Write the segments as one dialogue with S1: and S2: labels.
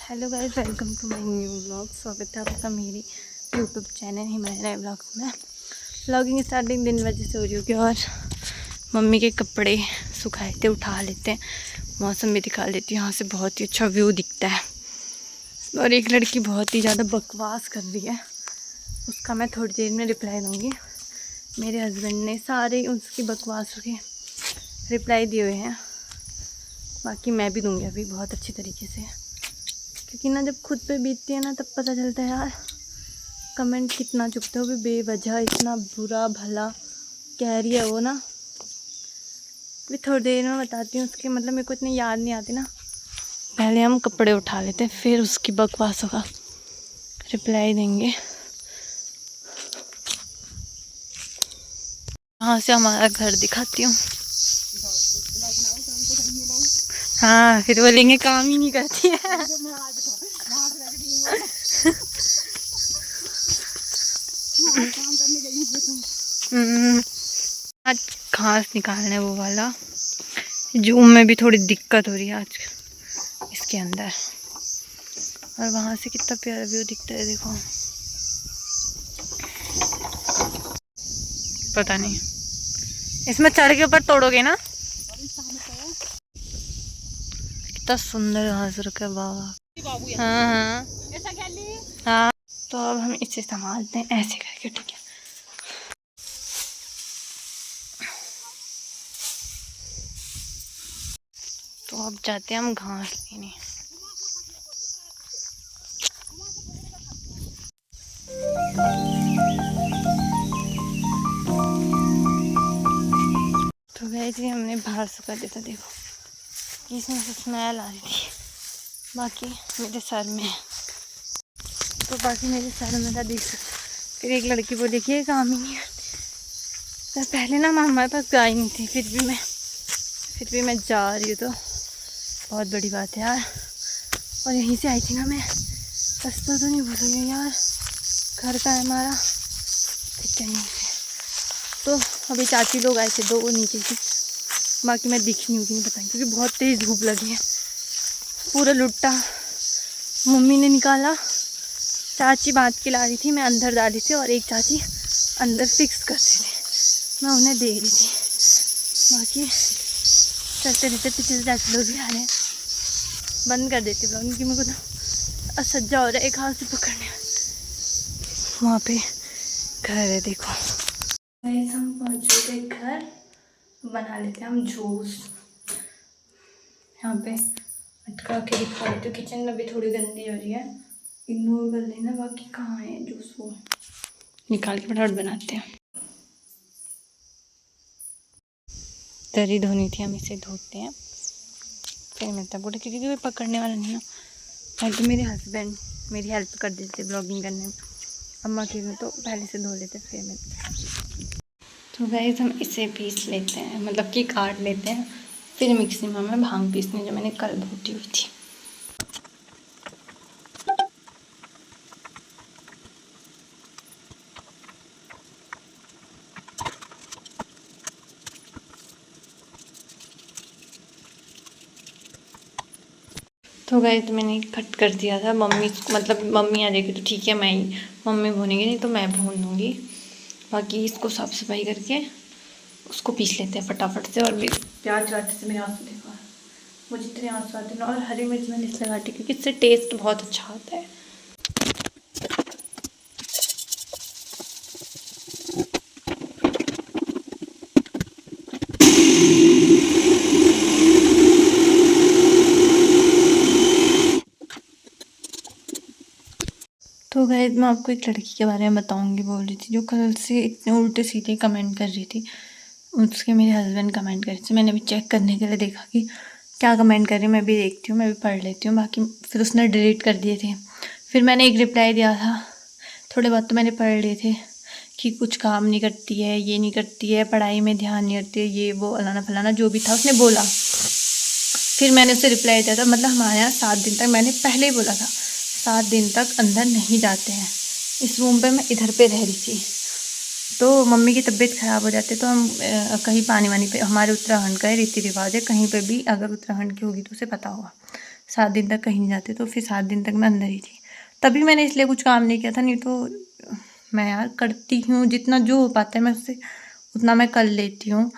S1: Hello guys, welcome to my new vlog. स्वागत है आपका मेरी यूट्यूब चैनल हिमालय व्लॉग्स में। व्लॉगिंग स्टार्टिंग दिन बजे से हो रही होगी और मम्मी के कपड़े सुखाए थे, उठा लेते हैं। मौसम भी दिखा लेती हूँ, यहाँ से बहुत ही अच्छा व्यू दिखता है। और एक लड़की बहुत ही ज़्यादा बकवास कर रही है, उसका मैं थोड़ी देर में रिप्लाई दूँगी। मेरे हस्बैंड ने सारे उसकी बकवास के रिप्लाई दिए हुए हैं, बाकी मैं भी दूँगी अभी बहुत अच्छी तरीके से। क्योंकि ना जब खुद पे बीतती है ना तब पता चलता है यार, कमेंट कितना चुपते हो भी बेवजह, इतना बुरा भला कह रही है वो ना। भी थोड़ी देर में बताती हूँ उसके, मतलब मेरे को इतनी याद नहीं आती ना। पहले हम कपड़े उठा लेते हैं, फिर उसकी बकवासों का रिप्लाई देंगे। यहाँ से हमारा घर दिखाती हूँ। हाँ, फिर बोलेंगे काम ही नहीं करती है। आज घास निकालने वो वाला, जूम में भी थोड़ी दिक्कत हो रही है आज इसके अंदर। और वहाँ से कितना प्यारा व्यू दिखता है, देखो। पता नहीं इसमें चढ़ के ऊपर तोड़ोगे ना, कितना सुंदर घास रखा है बाबा। हाँ हाँ हाँ। तो अब हम इसे संभालते हैं ऐसे करके, ठीक है। तो अब जाते हैं हम घास लेने। तो गाइस ये हमने बाहर सुखा दिया था, देखो इसमें से स्मेल आ रही थी। बाकी मेरे सर में है, तो बाकी मेरे सर में था, देख सकते। फिर एक लड़की बोली कि ये काम ही नहीं है। तो पहले ना हमारे पास गाय नहीं थी, फिर भी मैं जा रही हूँ तो बहुत बड़ी बात है यार। और यहीं से आई थी ना मैं, रास्ता तो नहीं भूलोगे यार, घर का है हमारा, ठीक है। यहीं से तो अभी चाची लोग आए थे, दो वो नीचे थी, बाकी मैं दिख नहीं होगी, नहीं पता, क्योंकि बहुत तेज़ धूप लगी है। पूरा लुट्टा मम्मी ने निकाला, चाची बात के ला रही थी, मैं अंदर डाली थी और एक चाची अंदर फिक्स करती थी, मैं उन्हें दे रही थी। बाकी चलते रहते, पीछे से चाची लोग भी आ रहे हैं। बंद कर देती ब्लॉग, क्योंकि मेरे को तो असज्जा हो रहा है एक हाथ से पकड़ने। वहाँ पे घर है, देखो। हम पहुँच चुके घर, बना लेते हैं हम जूस। यहाँ पे अटका के दिखा देती हूँ, किचन में भी थोड़ी गंदी हो रही है, इग्नोर कर लेना। बाकी कहाँ है जूस, वो निकाल के फटाफट बनाते हैं। तरी धोनी थी, हम इसे धोते हैं फिर मिलता है बोले, क्योंकि कोई पकड़ने वाला नहीं है। और तो मेरे हस्बैंड मेरी हेल्प कर देते ब्लॉगिंग करने में, अम्मा की में तो पहले से धो लेते फिर मिलते हैं। तो गाइस हम इसे पीस लेते हैं, मतलब कि काट लेते हैं, फिर मिक्सी में हमें भांग पीसनी, जो मैंने कल भूटी हुई थी। तो गाइस तो मैंने कट कर दिया था, मम्मी आ जाएगी तो ठीक है, मम्मी भूनेंगी, नहीं तो मैं भून दूँगी। बाकी इसको साफ़ सफाई करके उसको पीस लेते हैं फटाफट से। और भी प्याज काटते से मेरे आंसू देखो, मुझे इतने आंसू आते हैं ना। और हरी मिर्च मैंने इसलिए काटी क्योंकि इससे टेस्ट बहुत अच्छा आता है। तो गाइस मैं आपको एक लड़की के बारे में बताऊंगी, बोल रही थी, जो कल से इतने उल्टे सीधे कमेंट कर रही थी। उसके मेरे हस्बैंड कमेंट कर रहे थे, मैंने भी चेक करने के लिए देखा कि क्या कमेंट कर रही है, मैं भी देखती हूँ, मैं भी पढ़ लेती हूँ। बाकी फिर उसने डिलीट कर दिए थे। फिर मैंने एक रिप्लाई दिया था, थोड़े बहुत तो मैंने पढ़ लिए थे, कि कुछ काम नहीं करती है, ये नहीं करती है, पढ़ाई में ध्यान नहीं करती है, ये वो अलाना फलाना जो भी था उसने बोला। फिर मैंने उसे रिप्लाई दिया था, मतलब हमारे यहाँ 7 दिन तक, मैंने पहले ही बोला था 7 दिन तक अंदर नहीं जाते हैं। इस रूम पे मैं इधर पे रह रही थी, तो मम्मी की तबीयत ख़राब हो जाती है, तो हम कहीं पानी वानी पे, हमारे उत्तराखंड का रीति रिवाज है, कहीं पे भी अगर उत्तराखंड की होगी तो उसे पता होगा, 7 दिन तक कहीं नहीं जाते, तो फिर 7 दिन तक मैं अंदर ही थी। तभी मैंने इसलिए कुछ काम नहीं किया था, नहीं तो मैं यार करती हूँ जितना जो हो पाता है मैं उससे उतना मैं कर लेती हूँ।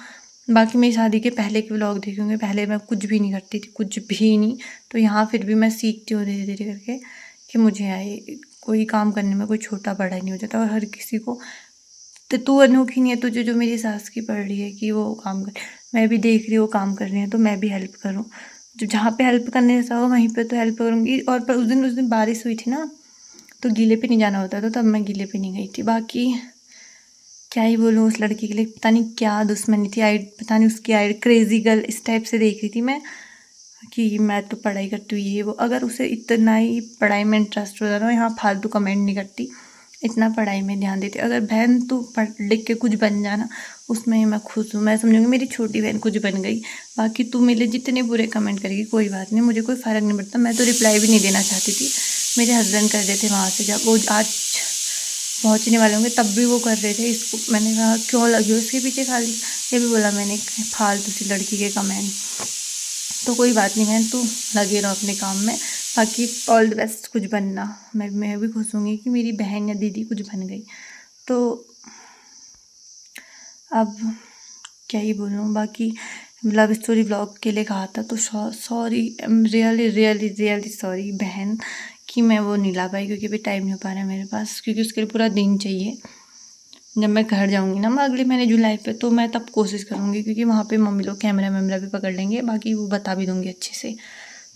S1: बाकी मेरी शादी के पहले के व्लॉग देखेंगे, पहले मैं कुछ भी नहीं करती थी, कुछ भी नहीं। तो यहाँ फिर भी मैं सीखती हूँ धीरे धीरे करके कि मुझे आए, कोई काम करने में कोई छोटा बड़ा नहीं हो जाता। और हर किसी को, तो तू अनोखी नहीं है, तुझे जो मेरी सास की पड़ रही है कि वो काम कर, मैं भी देख रही हूँ वो काम कर रही है तो मैं भी हेल्प करूँ। जो जहाँ पे हेल्प करने जैसा हो वहीं पे तो हेल्प करूँगी। और पर उस दिन बारिश हुई थी ना, तो गीले पे नहीं जाना होता था, तब मैं गीले पे नहीं गई थी। बाकी क्या ही बोलूँ, उस लड़की के लिए पता नहीं क्या दुश्मनी थी, आई पता नहीं उसकी आई क्रेजी गर्ल इस टाइप से देख रही थी मैं कि मैं तो पढ़ाई करती हूँ ये वो। अगर उसे इतना ही पढ़ाई में इंटरेस्ट होता ना, यहाँ फालतू कमेंट नहीं करती, इतना पढ़ाई में ध्यान देती। अगर बहन तू पढ़ लिख के कुछ बन जाना, उसमें ही मैं खुश हूँ। मैं समझूंगी मेरी छोटी बहन कुछ बन गई। बाकी तू मेरे जितने बुरे कमेंट करेगी कोई बात नहीं, मुझे कोई फ़र्क नहीं पड़ता। मैं तो रिप्लाई भी नहीं देना चाहती थी, मेरे हस्बैंड कर देते वहाँ से, जब वो आज पहुँचने वाले होंगे तब भी वो कर रहे थे। इसको मैंने कहा क्यों लगी हो इसके पीछे खाली, ये भी बोला मैंने फालतू सी लड़की के कमेंट। तो कोई बात नहीं बहन, तू लगे रहो अपने काम में। बाकी ऑल द बेस्ट, कुछ बनना। मैं भी खुश होंगी कि मेरी बहन या दीदी कुछ बन गई। तो अब क्या ही बोलूँ। बाकी लव स्टोरी व्लॉग के लिए कहा था तो sorry, I am really really really sorry बहन कि मैं वो नहीं ला पाई, क्योंकि अभी टाइम नहीं हो पा रहा है मेरे पास, क्योंकि उसके लिए पूरा दिन चाहिए। जब मैं घर जाऊंगी ना, मैं अगले महीने जुलाई पे, तो मैं तब कोशिश करूँगी, क्योंकि वहाँ पे मम्मी लोग कैमरा वैमरा भी पकड़ लेंगे। बाकी वो बता भी दूँगी अच्छे से,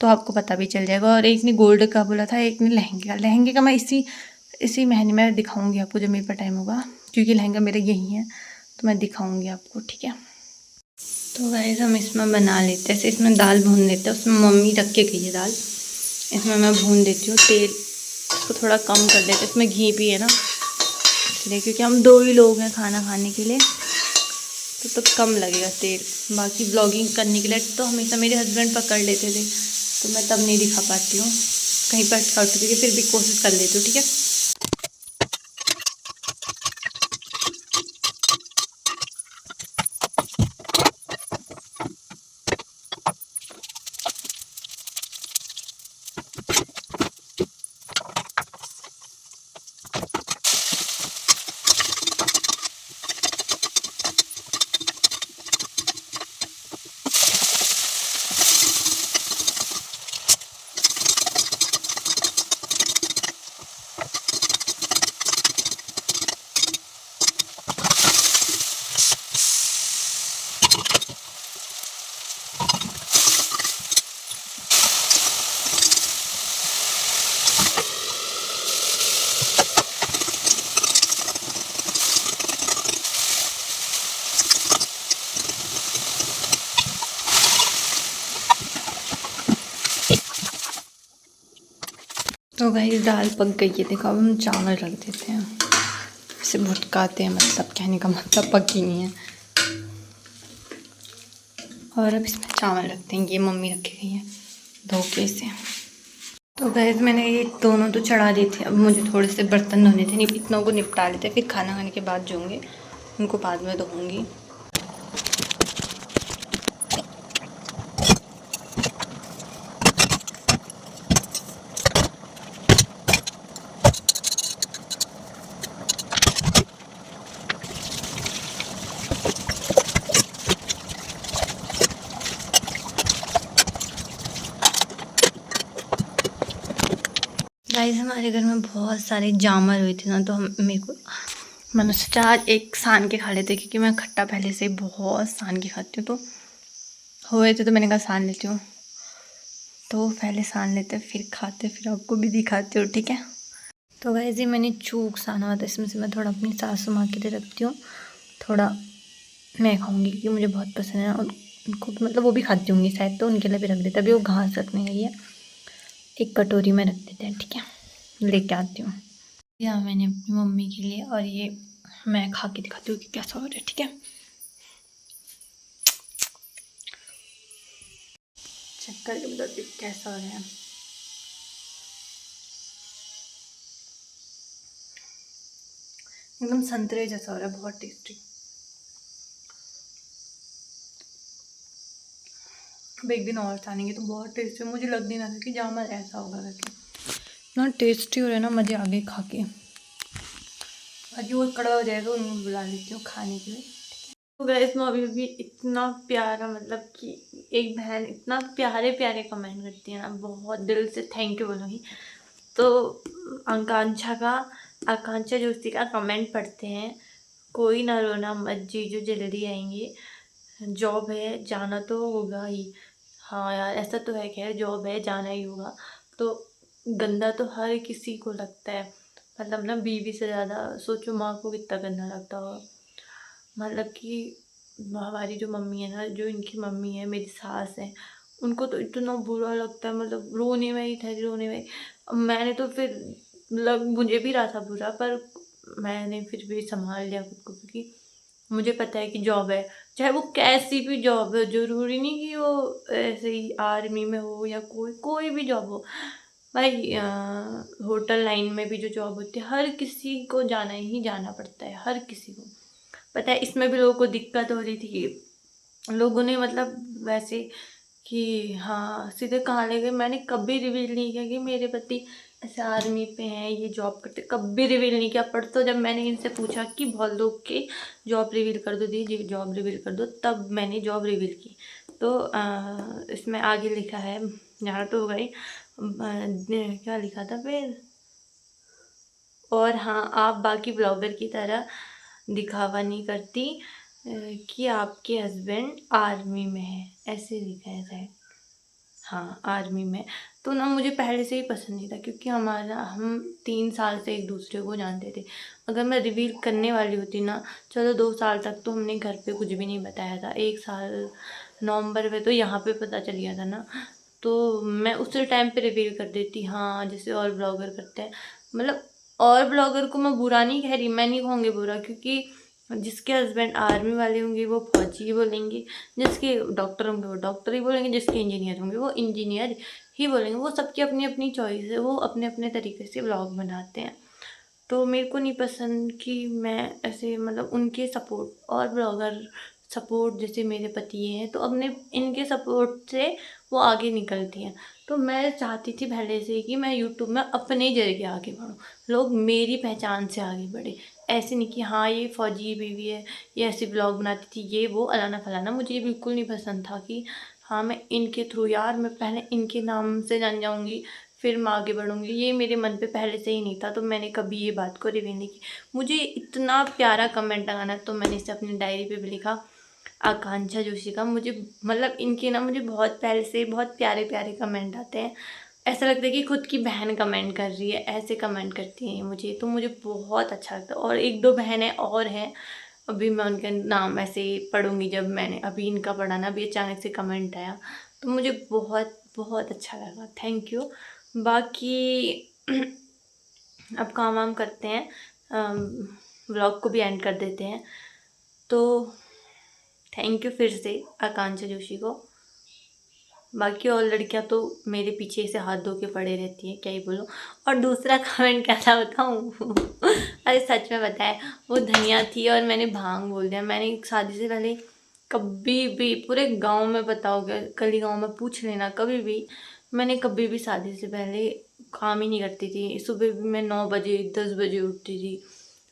S1: तो आपको पता भी चल जाएगा। और एक ने गोल्ड का बोला था, एक ने लहंगे का मैं इसी महीने में दिखाऊँगी आपको जब मेरे पास टाइम होगा, क्योंकि लहंगा मेरा यही है, तो मैं दिखाऊँगी आपको, ठीक है। तो गाइस हम इसमें बना लेते हैं, ऐसे इसमें दाल भून लेते हैं। उसमें मम्मी रख के गई है दाल, इसमें मैं भून देती हूँ। तेल इसको थोड़ा कम कर देते हैं, इसमें घी भी है ना इसलिए, क्योंकि हम 2 ही लोग हैं खाना खाने के लिए, तो कम लगेगा तेल। बाकी ब्लॉगिंग करने के लिए तो हमेशा मेरे हस्बैंड पकड़ लेते थे, तो मैं तब नहीं दिखा पाती हूँ, कहीं पर अटका उठ के, फिर भी कोशिश कर लेती हूँ, ठीक है। तो भाई दाल पक गई है, देखो अब हम चावल रख देते हैं, इसे भुटकाते हैं, मतलब कहने का मतलब पकी नहीं है। और अब इसमें चावल रखते हैं, ये मम्मी रखी गई है धो के इसे। तो गैस मैंने ये दोनों तो चढ़ा दी थी, अब मुझे थोड़े से बर्तन धोने थे, इतनों को निपटा लेते, फिर खाना खाने के बाद जो होंगे उनको बाद में धोऊंगी। गाइस हमारे घर में बहुत सारे जामर हुए थे ना, तो हम मेरे को मैंने सोचा आज एक सान के खा लेते, क्योंकि मैं खट्टा पहले से बहुत सान के खाती हूँ, तो हुए थे तो मैंने कहा सान लेती हूँ। तो पहले सान लेते फिर खाते, फिर आपको भी दिखाती हूँ, ठीक है। तो गाइस ये मैंने चूक साना हुआ था, इसमें से मैं थोड़ा अपनी सासू माँ के लिए रखती हूँ, थोड़ा मैं खाऊंगी क्योंकि मुझे बहुत पसंद है। और उनको मतलब वो भी खाती होंगी शायद, तो उनके लिए भी रख देते। अभी वो घास रखने गई है, एक कटोरी में रख देते हैं, ठीक है, लेके आती हूँ। या मैंने अपनी मम्मी के लिए, और ये मैं खा के दिखाती हूँ कि कैसा हो रहा है, ठीक है। चेक करके बताती हूँ कैसा हो रहा है। एकदम संतरे जैसा हो रहा है, बहुत टेस्टी। अब एक दिन और छानेंगे तो बहुत टेस्टी। मुझे लग नहीं रहा था कि जामुन ऐसा होगा करके, इतना टेस्टी हो रहा है ना, मज़े आ गए खा के। बाकी वो कड़वा हो जाएगा, उनको बुला लेती हूँ खाने के लिए। तो गाइस मैं अभी भी इतना प्यारा, मतलब कि एक बहन इतना प्यारे प्यारे कमेंट करती है ना, बहुत दिल से थैंक यू बोलूँगी। तो आकांक्षा जोशी का कमेंट पढ़ते हैं। कोई ना रोना मत जीजू, जल्दी आएंगे। जॉब है, जाना तो होगा ही। हाँ यार, ऐसा तो है, खैर जॉब है, जाना ही होगा। तो गंदा तो हर किसी को लगता है, मतलब ना बीवी से ज़्यादा सोचो माँ को कितना गंदा लगता होगा। मतलब कि हमारी जो मम्मी है ना, जो इनकी मम्मी है, मेरी सास है, उनको तो इतना बुरा लगता है, मतलब रोने में ही ठहरी, रोने में। अब मैंने तो फिर मुझे भी रहा था बुरा, पर मैंने फिर भी संभाल लिया खुद को, क्योंकि मुझे पता है कि जॉब है, चाहे वो कैसी भी जॉब है, ज़रूरी नहीं कि वो ऐसे ही आर्मी में हो या कोई भी जॉब हो भाई। होटल लाइन में भी जो जॉब होती है, हर किसी को जाना ही जाना पड़ता है, हर किसी को। पता है इसमें भी लोगों को दिक्कत हो रही थी, लोगों ने मतलब वैसे कि हाँ सीधे कहाँ ले गए। मैंने कभी रिवील नहीं किया कि मेरे पति ऐसे आर्मी पे हैं, ये जॉब करते, कभी रिवील नहीं किया। पर तो जब मैंने इनसे पूछा कि बहुत लोग के जॉब रिवील कर दो दी, जॉब रिवील कर दो, तब मैंने जॉब रिवील की। तो इसमें आगे लिखा है, यहाँ तो हो गई, क्या लिखा था फिर, और हाँ आप बाकी ब्लॉगर की तरह दिखावा नहीं करती कि आपके हस्बैंड आर्मी में है, ऐसे लिखा है शायद। हाँ आर्मी में। तो ना मुझे पहले से ही पसंद नहीं था, क्योंकि हम 3 साल से एक दूसरे को जानते थे। अगर मैं रिवील करने वाली होती ना, चलो 2 साल तक तो हमने घर पे कुछ भी नहीं बताया था, 1 साल नवंबर में तो यहाँ पे पता चल गया था ना, तो मैं उसी टाइम पे रिवील कर देती। हाँ जैसे और ब्लॉगर करते हैं, मतलब और ब्लॉगर को मैं बुरा नहीं कह रही, मैं नहीं कहूँगी बुरा, क्योंकि जिसके हस्बैंड आर्मी वाले होंगे वो फौजी ही बोलेंगे, जिसके डॉक्टर होंगे वो डॉक्टर ही बोलेंगे, जिसके इंजीनियर होंगे वो इंजीनियर ही बोलेंगे। वो सबकी अपनी अपनी चॉइस है, वो अपने अपने तरीके से ब्लॉग बनाते हैं। तो मेरे को नहीं पसंद कि मैं ऐसे मतलब उनके सपोर्ट, और ब्लॉगर सपोर्ट जैसे मेरे पति हैं तो अपने इनके सपोर्ट से वो आगे निकलती हैं। तो मैं चाहती थी पहले से ही कि मैं यूट्यूब में अपने जरिए आगे बढ़ूँ, लोग मेरी पहचान से आगे बढ़े। ऐसे नहीं कि हाँ ये फ़ौजी बीवी है, ये ऐसी ब्लॉग बनाती थी, ये वो अलाना फलाना। मुझे ये बिल्कुल नहीं पसंद था कि हाँ मैं इनके थ्रू, यार मैं पहले इनके नाम से जान जाऊँगी फिर मैं आगे बढ़ूँगी, ये मेरे मन पे पहले से ही नहीं था। तो मैंने कभी ये बात को रिवील नहीं की। मुझे इतना प्यारा कमेंट लगाना, तो मैंने इसे अपनी डायरी पे भी लिखा, आकांक्षा जोशी का। मुझे मतलब इनके ना मुझे बहुत पहले से बहुत प्यारे प्यारे कमेंट आते हैं, ऐसा लगता है कि खुद की बहन कमेंट कर रही है, ऐसे कमेंट करती हैं मुझे, तो मुझे बहुत अच्छा लगता है। और 1-2 बहनें और हैं, अभी मैं उनके नाम ऐसे पढ़ूँगी। जब मैंने अभी इनका पढ़ा ना, अभी अचानक से कमेंट आया तो मुझे बहुत बहुत अच्छा लगा, थैंक यू। बाकी अब काम वाम करते हैं, व्लॉग को भी एंड कर देते हैं। तो थैंक यू फिर से आकांक्षा जोशी को। बाकी और लड़कियां तो मेरे पीछे से हाथ धो के पड़े रहती हैं, क्या ही बोलूँ। और दूसरा कमेंट क्या था बताऊँ अरे सच में बताए, वो धनिया थी और मैंने भांग बोल दिया। मैंने शादी से पहले कभी भी पूरे गांव में, बताओगे कली गांव में पूछ लेना, कभी भी मैंने कभी भी शादी से पहले काम ही नहीं करती थी। सुबह भी मैं 9 बजे 10 बजे उठती थी,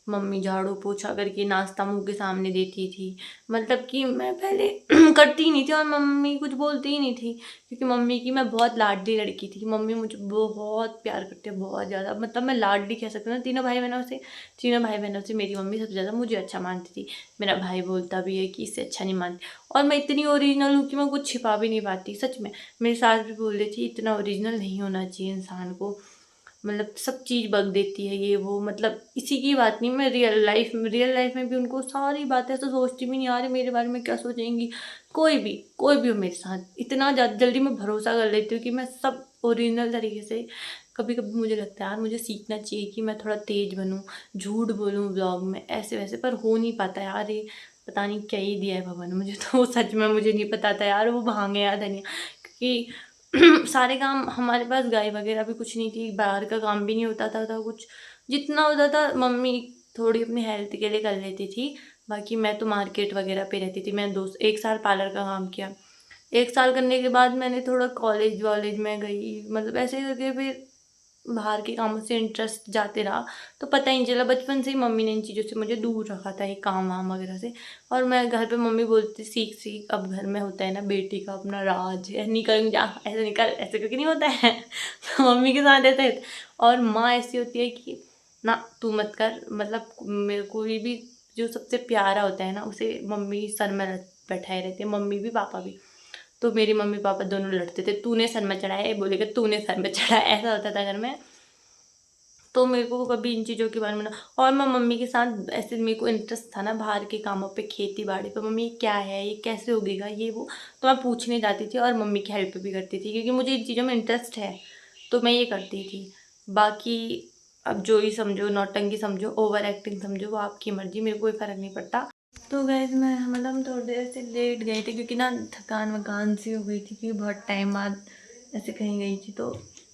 S1: मम्मी झाड़ू पोछा करके नाश्ता मुंह के सामने देती थी। मतलब कि मैं पहले करती ही नहीं थी और मम्मी कुछ बोलती ही नहीं थी, क्योंकि मम्मी की मैं बहुत लाडली लड़की थी। मम्मी मुझे बहुत प्यार करती है, बहुत ज़्यादा। मतलब मैं लाडली कह सकती हूँ ना, तीनों भाई बहनों से मेरी मम्मी सबसे ज़्यादा मुझे अच्छा मानती थी। मेरा भाई बोलता भी है कि इससे अच्छा नहीं मानती। और मैं इतनी ओरिजिनल हूँ कि मैं कुछ छिपा भी नहीं पाती, सच में। मेरी सास भी बोल रही थी इतना ओरिजिनल नहीं होना चाहिए इंसान को, मतलब सब चीज़ बक देती है ये वो। मतलब इसी की बात नहीं, मैं रियल लाइफ में भी उनको सारी बातें तो सोचती भी नहीं, यार मेरे बारे में क्या सोचेंगी। कोई भी हो मेरे साथ, इतना जल्दी मैं भरोसा कर लेती हूँ कि मैं सब ओरिजिनल तरीके से। कभी कभी मुझे लगता है यार मुझे सीखना चाहिए कि मैं थोड़ा तेज बनूँ, झूठ बोलूँ ब्लॉग में, ऐसे वैसे, पर हो नहीं पाता यार। ये पता नहीं क्या ही दिया है भगवान ने मुझे, तो सच में मुझे नहीं पता था यार वो भांग है या धनिया, क्योंकि सारे काम हमारे पास, गाय वगैरह भी कुछ नहीं थी, बाहर का काम भी नहीं होता था कुछ। जितना होता था मम्मी थोड़ी अपनी हेल्थ के लिए कर लेती थी, बाकी मैं तो मार्केट वगैरह पे रहती थी। मैं 1 साल पार्लर का काम किया, 1 साल करने के बाद मैंने थोड़ा कॉलेज वॉलेज में गई, मतलब ऐसे ही करके फिर बाहर के कामों से इंटरेस्ट जाते रहा। तो पता ही नहीं चला, बचपन से ही मम्मी ने इन चीज़ों से मुझे दूर रखा था, ये काम वाम वगैरह से। और मैं घर पे मम्मी बोलती सीख सीख, अब घर में होता है ना बेटी का अपना राज है, निकल जा ऐसे निकल, ऐसे करके नहीं होता है तो मम्मी के साथ ऐसे होता है। और माँ ऐसी होती है कि ना तू मत कर, मतलब मेरे को भी जो सबसे प्यारा होता है ना उसे मम्मी सर में बैठाए रहती है, मम्मी भी पापा भी। तो मेरी मम्मी पापा दोनों लड़ते थे, तूने सर में चढ़ाया, ये बोलेगा तूने सर में चढ़ाया, ऐसा होता था घर में। तो मेरे को कभी इन चीज़ों के बारे में ना, और मैं मम्मी के साथ ऐसे, मेरे को इंटरेस्ट था ना बाहर के कामों पे, खेती बाड़ी पे, मम्मी ये क्या है, ये कैसे उगेगा, ये वो, तो मैं पूछने जाती थी और मम्मी की हेल्प भी करती थी, क्योंकि मुझे इन चीज़ों में इंटरेस्ट है तो मैं ये करती थी। बाकी अब जो ही समझो, नौटंकी समझो, ओवर एक्टिंग समझो, वो आपकी मर्जी, मेरे को कोई फ़र्क नहीं पड़ता। तो गैस मैं मतलब हम थोड़ी देर से लेट गए थे, क्योंकि ना थकान वकान सी हो गई थी, क्योंकि बहुत टाइम बाद ऐसे कहीं गई थी, तो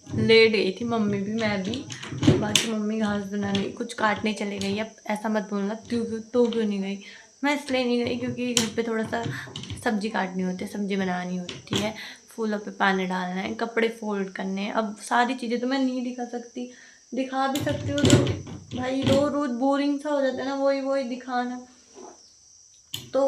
S1: लेट गई थी मम्मी भी मैं भी। बाकी मम्मी घास बनाने कुछ काटने चले गई। अब ऐसा मत बोलना क्यों नहीं गई, मैं इसलिए नहीं गई क्योंकि घर पे थोड़ा सा सब्जी काटनी होती है, सब्जी बनानी होती है, फूलों पे पानी डालना है, कपड़े फोल्ड करने हैं। अब सारी चीज़ें तो मैं नहीं दिखा सकती, दिखा भी सकती हूँ तो भाई रोज़ बोरिंग सा हो जाता है ना, वही दिखाना। तो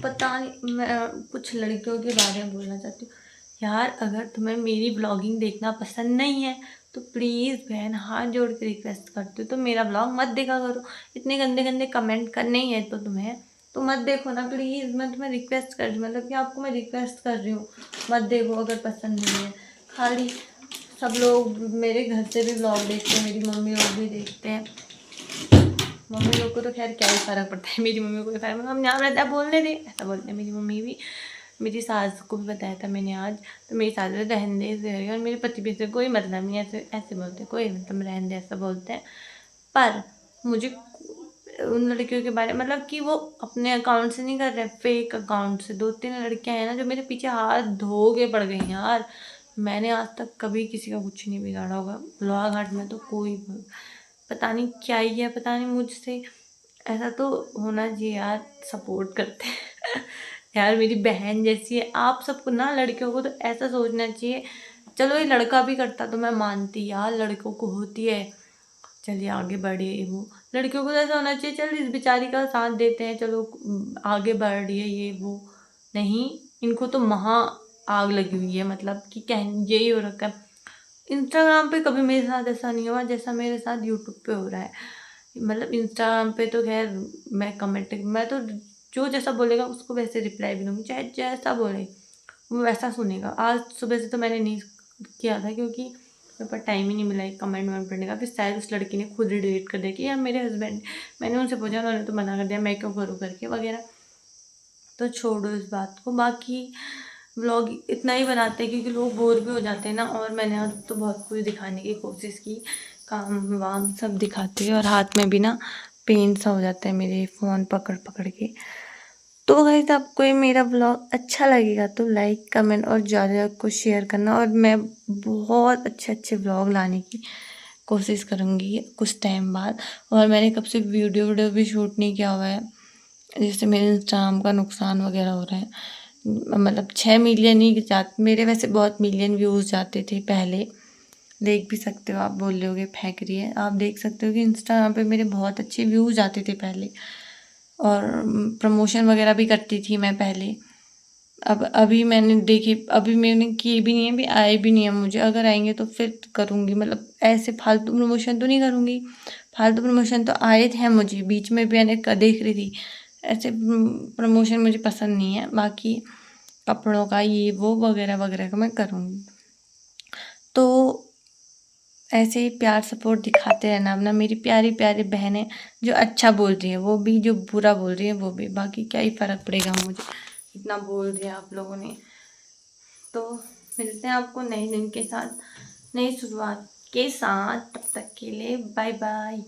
S1: पता नहीं, मैं कुछ लड़कियों के बारे में बोलना चाहती हूँ यार, अगर तुम्हें मेरी ब्लॉगिंग देखना पसंद नहीं है तो प्लीज़ बहन हाथ जोड़ के रिक्वेस्ट करती हूँ तो मेरा ब्लॉग मत देखा करो। इतने गंदे गंदे कमेंट करने ही है तो तुम्हें, तो मत देखो ना प्लीज़, मैं तुम्हें रिक्वेस्ट कर रही हूँ, मतलब कि आपको मैं रिक्वेस्ट कर रही हूँ, मत देखो अगर पसंद नहीं है। खाली सब लोग मेरे घर से भी ब्लॉग देखते हैं, मेरी मम्मी लोग भी देखते हैं, मम्मी लोग को तो खैर क्या ही फ़र्क पड़ता है, मेरी मम्मी को कोई फ़र्क, हम यहाँ रहता है बोलने दे, ऐसा बोलते हैं मेरी मम्मी भी। मेरी सास को भी बताया था मैंने आज, तो मेरी सास ने रहन दे ऐसे, और मेरे पति भी ऐसे कोई मतलब नहीं, ऐसे ऐसे बोलते हैं, कोई मतलब रहन दे ऐसा बोलते हैं। पर मुझे उन लड़कियों के बारे में, मतलब कि वो अपने अकाउंट से नहीं कर रहे, फेक अकाउंट से 2-3 लड़कियां हैं ना जो मेरे पीछे हाथ धो के पड़ गई यार। मैंने आज तक कभी किसी का कुछ नहीं बिगाड़ा होगा, लोहाघाट में तो कोई पता नहीं क्या ही है, पता नहीं मुझसे ऐसा तो होना चाहिए यार, सपोर्ट करते हैं यार मेरी बहन जैसी है। आप सबको ना लड़कियों को तो ऐसा सोचना चाहिए, चलो ये लड़का भी करता तो मैं मानती यार, लड़कों को होती है चलिए आगे बढ़े वो, लड़कियों को तो ऐसा होना चाहिए चल इस बेचारी का साथ देते हैं, चलो आगे बढ़ रही है ये वो। नहीं, इनको तो महा आग लगी हुई है, मतलब कि कह यही हो रखा है। इंस्टाग्राम पे कभी मेरे साथ ऐसा नहीं हुआ जैसा मेरे साथ यूट्यूब पे हो रहा है। मतलब इंस्टाग्राम पे तो खैर मैं कमेंट, मैं तो जो जैसा बोलेगा उसको वैसे रिप्लाई भी दूँगी, चाहे जैसा बोले वो वैसा सुनेगा। आज सुबह से तो मैंने नहीं किया था क्योंकि मेरे पास टाइम ही नहीं मिला एक कमेंट वमेंट पढ़ने का, फिर शायद उस लड़की ने खुद ही डिलीट कर दिया कि यार मेरे हस्बैंड, मैंने उनसे पूछा उन्होंने तो मना कर दिया, मैं क्यों करूँ करके वगैरह। तो छोड़ो इस बात को, बाकी व्लॉग इतना ही बनाते हैं क्योंकि लोग बोर भी हो जाते हैं ना, और मैंने आज तो बहुत कुछ दिखाने की कोशिश की, काम वाम सब दिखाते हैं, और हाथ में भी ना पेन सा हो जाता है मेरे फ़ोन पकड़ पकड़ के। तो गाइस आपको ये मेरा ब्लॉग अच्छा लगेगा तो लाइक कमेंट और ज़्यादा को शेयर करना, और मैं बहुत अच्छे अच्छे ब्लॉग लाने की कोशिश करूँगी कुछ टाइम बाद। और मैंने कब से वीडियो भी शूट नहीं किया हुआ है, जिससे मेरे इंस्टाग्राम का नुकसान वगैरह हो रहा है। मतलब 6 मिलियन ही जाते मेरे, वैसे बहुत मिलियन व्यूज़ जाते थे पहले, देख भी सकते हो आप, बोल रहे होगे फेंक रही है, आप देख सकते हो कि इंस्टाग्राम पे मेरे बहुत अच्छे व्यूज़ आते थे पहले, और प्रमोशन वगैरह भी करती थी मैं पहले। अब अभी मैंने देखी, अभी मैंने किए भी नहीं है, अभी आए भी नहीं है मुझे, अगर आएंगे तो फिर करूँगी, मतलब ऐसे फालतू प्रमोशन तो नहीं करूँगी। फालतू प्रमोशन तो आए थे मुझे बीच में भी, मैंने देख रही थी, ऐसे प्रमोशन मुझे पसंद नहीं है। बाकी कपड़ों का ये वो वगैरह वगैरह का मैं करूँगी। तो ऐसे ही प्यार सपोर्ट दिखाते रहना अपना, मेरी प्यारी प्यारी बहनें जो अच्छा बोल रही है वो भी, जो बुरा बोल रही है वो भी, बाकी क्या ही फ़र्क पड़ेगा मुझे, इतना बोल दिया आप लोगों ने। तो मिलते हैं आपको नए दिन के साथ, नई शुरुआत के साथ, तब तक के लिए बाय बाय।